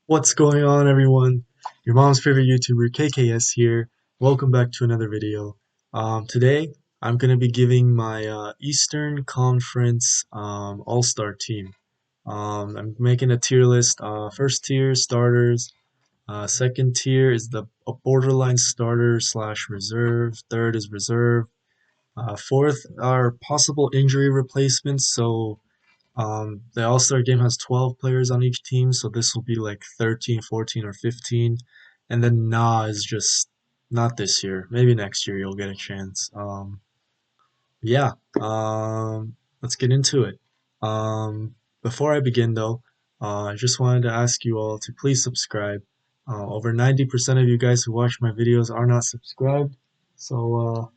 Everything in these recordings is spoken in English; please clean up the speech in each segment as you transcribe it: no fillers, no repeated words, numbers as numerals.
What's going on, everyone? Your mom's favorite YouTuber, KKS here. Welcome back to another video. Today, I'm going to be giving my Eastern Conference All-Star team. I'm making a tier list. First tier, starters. Second tier is a borderline starter slash reserve. Third is reserve. Fourth are possible injury replacements. So the All-Star game has 12 players on each team, so this will be like 13, 14, or 15. And then Nah is just not this year. Maybe next year you'll get a chance. Yeah, let's get into it. Before I begin though, I just wanted to ask you all to please subscribe. Over 90% of you guys who watch my videos are not subscribed, so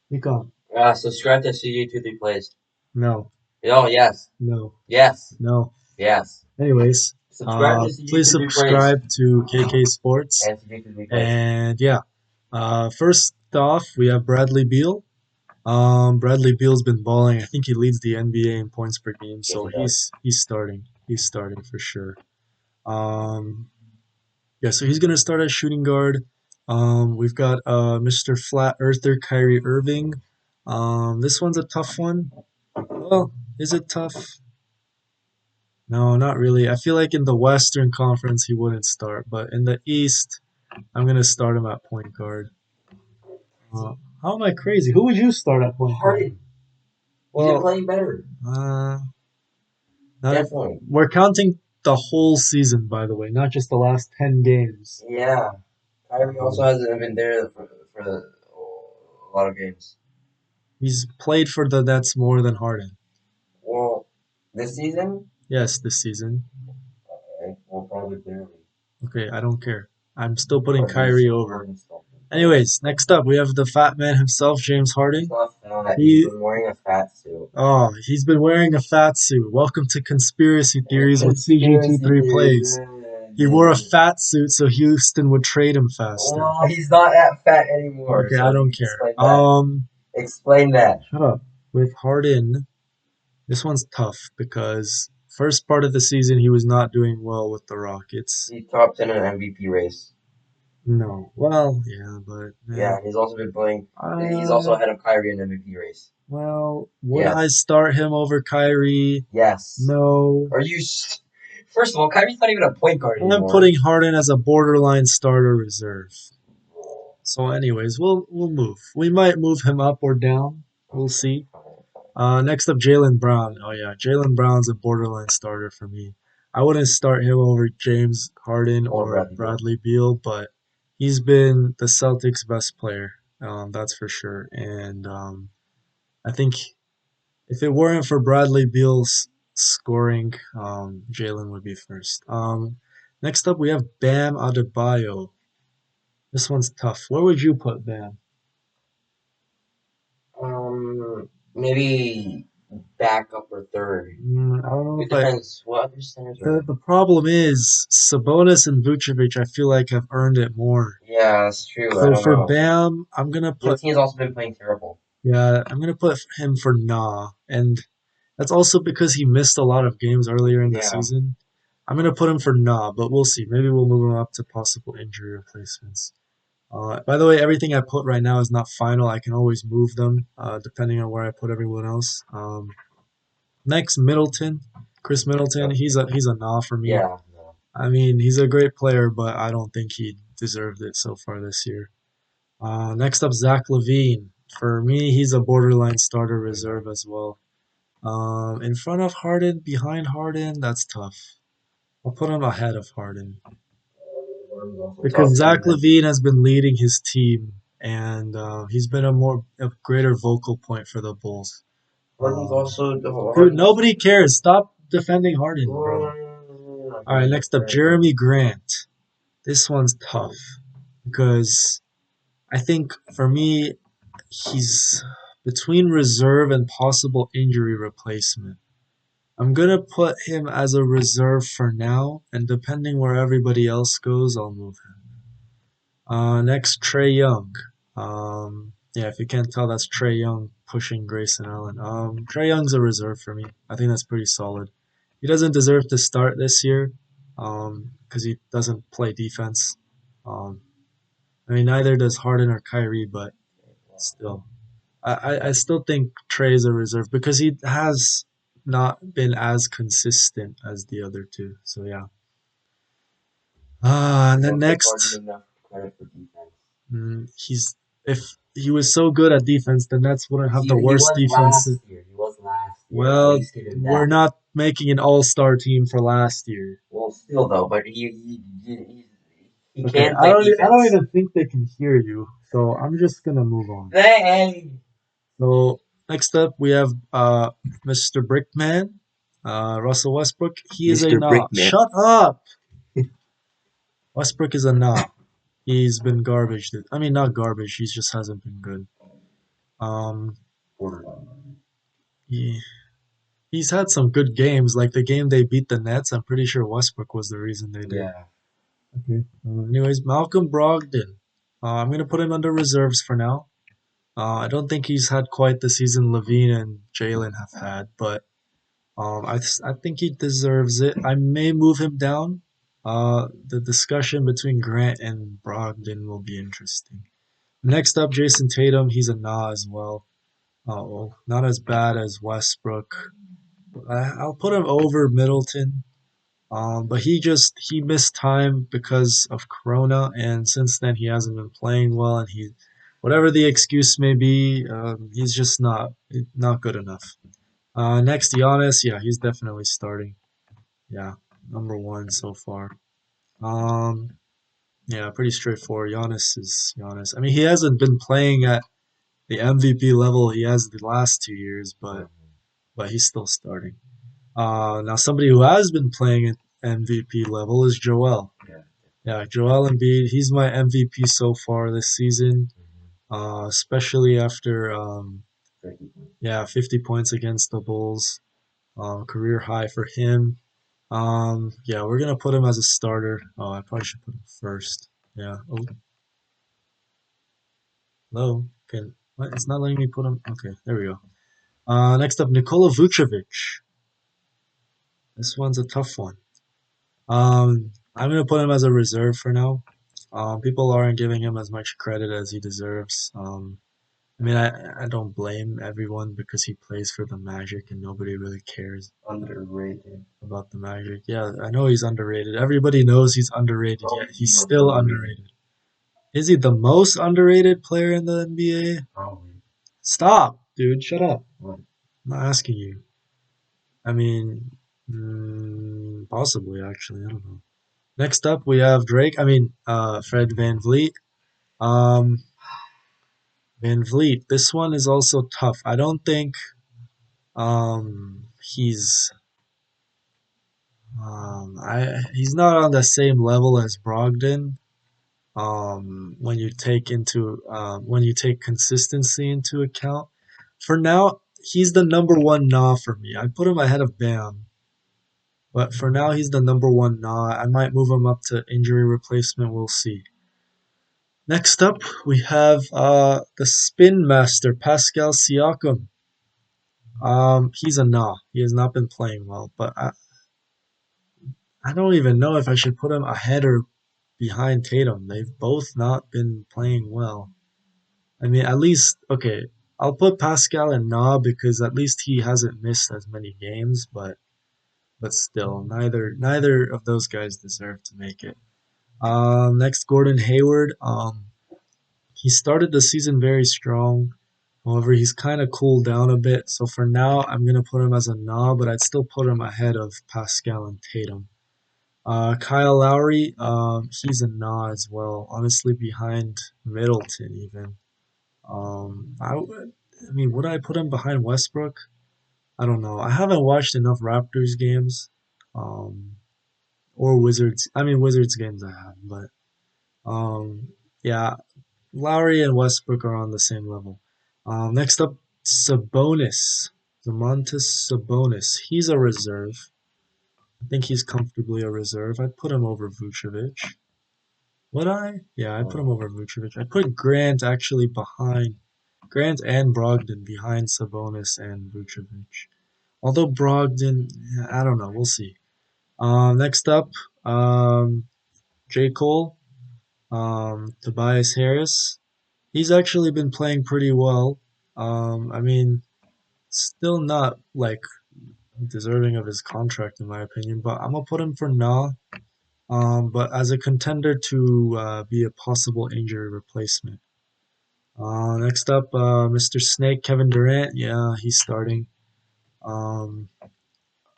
Nikon, Subscribe to see YouTube replays. no, Oh, yes. no, Yes. no. Yes. Anyways, Subscribe to see please YouTube replays. subscribe to KK Sports. And to YouTube replays. And yeah, first off, we have Bradley Beal. Bradley Beal's been balling. I think he leads the NBA in points per game, Yes, so it does. he's starting. He's starting for sure. Um, yeah, so he's gonna start at shooting guard. We've got Mr. Flat Earther Kyrie Irving. This one's a tough one. Well, is it tough? No, not really. I feel like in the Western Conference he wouldn't start, but in the East, I'm gonna start him at point guard. Uh, how am I crazy? Who would you start at point guard? Harden. He's been Well, playing better. uh, not if, Definitely. we're counting the whole season, by the way, not just the last 10 games. Yeah. Kyrie also hasn't been there for a lot of games. He's played for the Nets more than Harden. Well, this season, Yes, this season. well, probably barely. Okay, I don't care. I'm still putting But he's Kyrie over. Harden's still been playing. Anyways, next up we have the fat man himself, James He's Harden. not fat. He He's been wearing a fat suit. Oh, he's been wearing a fat suit. Welcome to Conspiracy Theories with Conspiracy CG23 theories. Plays. He wore a fat suit so Houston would trade him faster. Oh, he's not that fat anymore. Okay, So I don't care. explain that. Explain that. Shut up. With Harden, this one's tough because first part of the season he was not doing well with the Rockets. He's top 10 in an MVP race. No. Well, yeah, but Yeah, he's also been playing. He's uh, also ahead of Kyrie in MVP race. well, would I Yes. start him over Kyrie? Yes. No. Are you? First of all, Kyrie's not even a point guard I'm anymore. putting Harden as a borderline starter reserve. So, anyways, we'll move. We might move him up or down. We'll see. Next up, Jaylen Brown. Oh yeah, Jaylen Brown's a borderline starter for me. I wouldn't start him over James Harden Or or Bradley Beal. Bradley Beal, but he's been the Celtics' best player. That's for sure. And I think if it weren't for Bradley Beal's scoring, Jalen would be first. Next up, we have Bam Adebayo. This one's tough. Where would you put Bam? Maybe backup or third. I don't know It if I. depends. What other centers are? The problem is Sabonis and Vucevic. I feel like have earned it more. Yeah, that's true. I So don't for know. Bam, I'm gonna Your put team's also been playing terrible. yeah, I'm gonna put him for Nah, and that's also because he missed a lot of games earlier in the Yeah. season. I'm gonna put him for Nah, but we'll see. Maybe we'll move him up to possible injury replacements. By the way, everything I put right now is not final. I can always move them depending on where I put everyone else. Next, Middleton, Chris Middleton. He's a nah for me. Yeah. No. I mean, he's a great player, but I don't think he deserved it so far this year. Next up, Zach LaVine. For me, he's a borderline starter reserve as well. In front of Harden, behind Harden, that's tough. I'll put him ahead of Harden because Zach LaVine has been leading his team and he's been a greater vocal point for the Bulls. Harden's also. Dude, nobody cares. Stop defending Harden, bro. All right, next up, Jeremy Grant. This one's tough because I think for me, he's between reserve and possible injury replacement. I'm gonna put him as a reserve for now, and depending where everybody else goes, I'll move him. Next, Trey Young. Yeah, if you can't tell, that's Trey Young pushing Grayson Allen. Trey Young's a reserve for me. I think that's pretty solid. He doesn't deserve to start this year, because he doesn't play defense. Um, I mean, neither does Harden or Kyrie, but still, I still think Trey is a reserve because he has not been as consistent as the other two. So yeah. And then Don't give Harden next, enough credit for defense. he's if he was so good at defense, the Nets wouldn't have the He worst was defense. last year. He was last year. At Well, least give him we're that. not making an all-star team for last year. Well, still though, but he Okay, can play I don't defense. even think they can hear you, so I'm just gonna move on. Hey, So next up we have Mr. Brickman, Russell Westbrook. He is a Mr. nah. Brickman. Shut up. Westbrook is a nah. He's been garbage. I mean, not garbage. He just hasn't been good. Um, he he's had some good games, like the game they beat the Nets. I'm pretty sure Westbrook was the reason they did. Yeah. Okay. Anyways, Malcolm Brogdon. I'm gonna put him under reserves for now. I don't think he's had quite the season LaVine and Jalen have had, but I think he deserves it. I may move him down. The discussion between Grant and Brogdon will be interesting. Next up, Jason Tatum. He's a nah as well. Well, not as bad as Westbrook. I'll put him over Middleton. But he missed time because of Corona, and since then he hasn't been playing well, and he, whatever the excuse may be, he's just not good enough. Next, Giannis, yeah, he's definitely starting. Yeah, number one so far. Um, yeah, pretty straightforward. Giannis is Giannis. I mean, he hasn't been playing at the MVP level he has the last 2 years, but he's still starting. Now somebody who has been playing at MVP level is Joel. Yeah. Yeah, Joel Embiid. He's my MVP so far this season. Especially after yeah, 50 points against the Bulls. Career high for him. Yeah, we're gonna put him as a starter. Oh, I probably should put him first. Yeah. Oh, hello. Okay. What? It's not letting me put him. Okay, there we go. Next up, Nikola Vucevic. This one's a tough one. I'm gonna put him as a reserve for now. People aren't giving him as much credit as he deserves. I mean, I don't blame everyone because he plays for the Magic and nobody really cares Underrated. about the Magic. Yeah, I know he's underrated. Everybody knows he's underrated, yet he's still underrated. Is he the most underrated player in the NBA? Probably. Stop, dude. Shut up. What? I'm not asking you. I mean, possibly actually. I don't know. Next up, we have Drake. I mean, Fred Van Vliet. Um, Van Vliet. This one is also tough. I don't think he's not on the same level as Brogdon. When you take consistency into account. For now, he's the number one nah for me. I put him ahead of Bam, but for now he's the number one nah. I might move him up to injury replacement. We'll see. Next up, we have the spin master Pascal Siakam. He's a nah. He has not been playing well, but I don't even know if I should put him ahead or behind Tatum. They've both not been playing well. I mean, at least okay. I'll put Pascal in nah because at least he hasn't missed as many games, but still, neither of those guys deserve to make it. Next, Gordon Hayward. He started the season very strong. However, he's kind of cooled down a bit. So for now, I'm gonna put him as a nah, but I'd still put him ahead of Pascal and Tatum. Kyle Lowry, he's a nah as well. Honestly, behind Middleton even. I mean, would I put him behind Westbrook? I don't know. I haven't watched enough Raptors games, um, or Wizards. I mean, Wizards games I have, but yeah, Lowry and Westbrook are on the same level. Next up, Sabonis, Zamontis Sabonis. He's a reserve. I think he's comfortably a reserve. I'd put him over Vucevic. Would I? Yeah, I'd put him over Vucevic. I'd put Grant actually behind Grant and Brogdon behind Sabonis and Vucevic. Although Brogdon, yeah, I don't know. We'll see. Next up, J. Cole, Tobias Harris. He's actually been playing pretty well. I mean, still not like deserving of his contract in my opinion, but I'm gonna put him for nah. But as a contender to be a possible injury replacement. Next up, Mr. Snake, Kevin Durant. Yeah, he's starting. Um,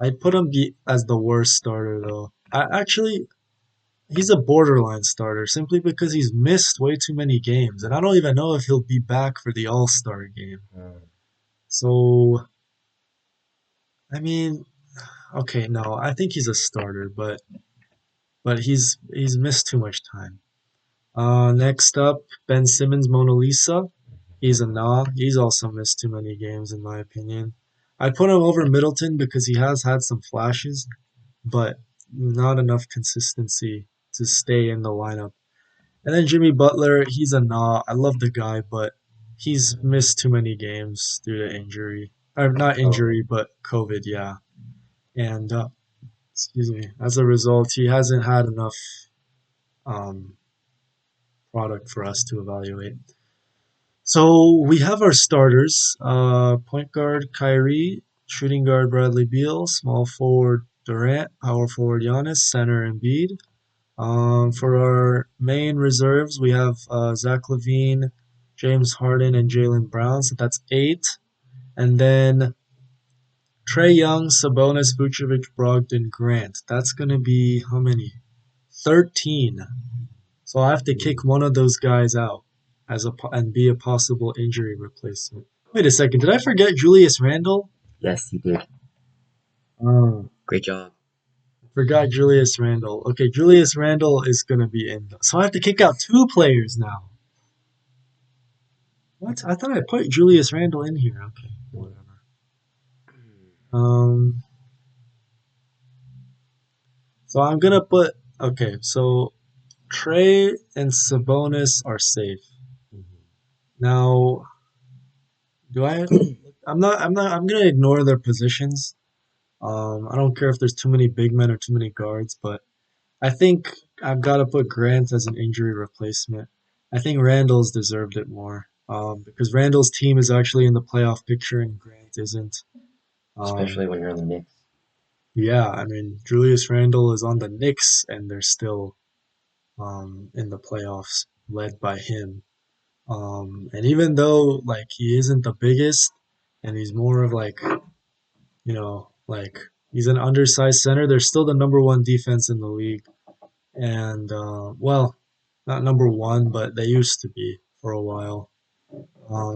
I'd put him as the worst starter though. He's a borderline starter simply because he's missed way too many games, and I don't even know if he'll be back for the All Star game. Mm. So, I mean, okay, no, I think he's a starter, but he's missed too much time. Next up, Ben Simmons, Mona Lisa. He's a nah. He's also missed too many games in my opinion. I'd put him over Middleton because he has had some flashes, but not enough consistency to stay in the lineup. And then Jimmy Butler, he's a nah. I love the guy, but he's missed too many games due to injury. Or not COVID. injury, but COVID, yeah. And excuse me. As a result, he hasn't had enough um, product for us to evaluate. So we have our starters: point guard Kyrie, shooting guard Bradley Beal, small forward Durant, power forward Giannis, center Embiid. For our main reserves, we have Zach LaVine, James Harden, and Jalen Brown. So that's eight. And then Trey Young, Sabonis, Vucevic, Brogdon, Grant. That's going to be how many? 13. So I have to kick one of those guys out and be a possible injury replacement. Wait a second, did I forget Julius Randle? Yes, you did. Oh, Great job. forgot Julius Randle. Okay, Julius Randle is gonna be in. So I have to kick out two players now. What? I thought I put Julius Randle in here. Okay, whatever. Um, so I'm gonna put. Okay, so Trey and Sabonis are safe. Now, do I? I'm gonna ignore their positions. I don't care if there's too many big men or too many guards, but I think I've got to put Grant as an injury replacement. I think Randall's deserved it more because Randall's team is actually in the playoff picture and Grant isn't. Especially Um, when you're on the Knicks. yeah, I mean, Julius Randle is on the Knicks and they're still in the playoffs led by him. And even though like he isn't the biggest and he's more of like like he's an undersized center. They're still the number one defense in the league, and well, not number one, but they used to be for a while.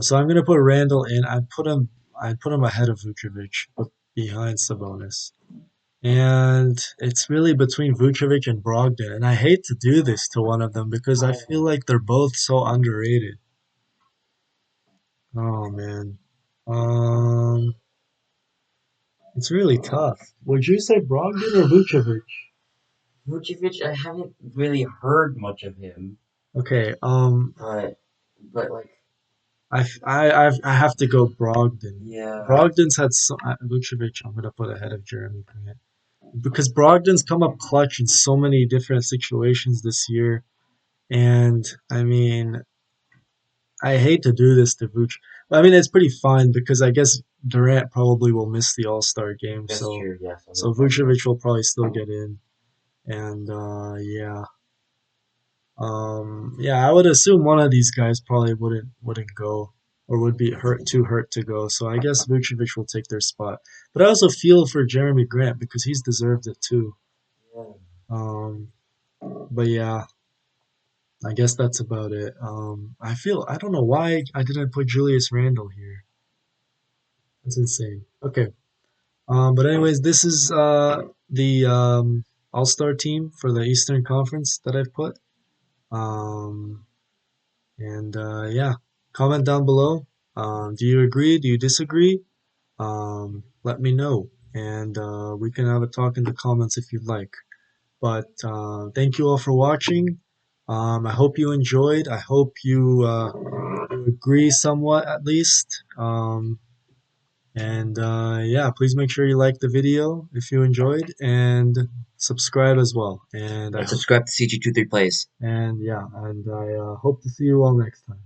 So I'm gonna put Randall in. I'd put him ahead of Vucevic, but behind Sabonis. And it's really between Vucevic and Brogdon, and I hate to do this to one of them because I feel like they're both so underrated. Oh man, um, it's really tough. Would you say Brogdon or Vucevic? Vucevic, I haven't really heard much of him, Okay, but like, I have to go Brogdon. yeah, Brogdon's had so Vucevic. I'm gonna put ahead of Jeremy Grant because Brogdon's come up clutch in so many different situations this year, and I mean, I hate to do this to Vuce. I mean, it's pretty fine because I guess Durant probably will miss the All Star game, that's so true. Yeah, so he'll so probably go. Vucevic will probably still get in, and yeah. Yeah, I would assume one of these guys probably wouldn't go or would be hurt to go. So I guess Vucevic will take their spot. But I also feel for Jeremy Grant because he's deserved it too. Yeah. Um, but yeah, I guess that's about it. I don't know why I didn't put Julius Randle here. That's insane. Okay. But anyways, this is the All-Star team for the Eastern Conference that I've put. Um, And yeah, comment down below. Do you agree? Do you disagree? Let me know, and we can have a talk in the comments if you'd like. But thank you all for watching. I hope you enjoyed. I hope you agree somewhat at least. And yeah, please make sure you like the video if you enjoyed and subscribe as well. And subscribe to CG23 Plays. And yeah, and I hope to see you all next time.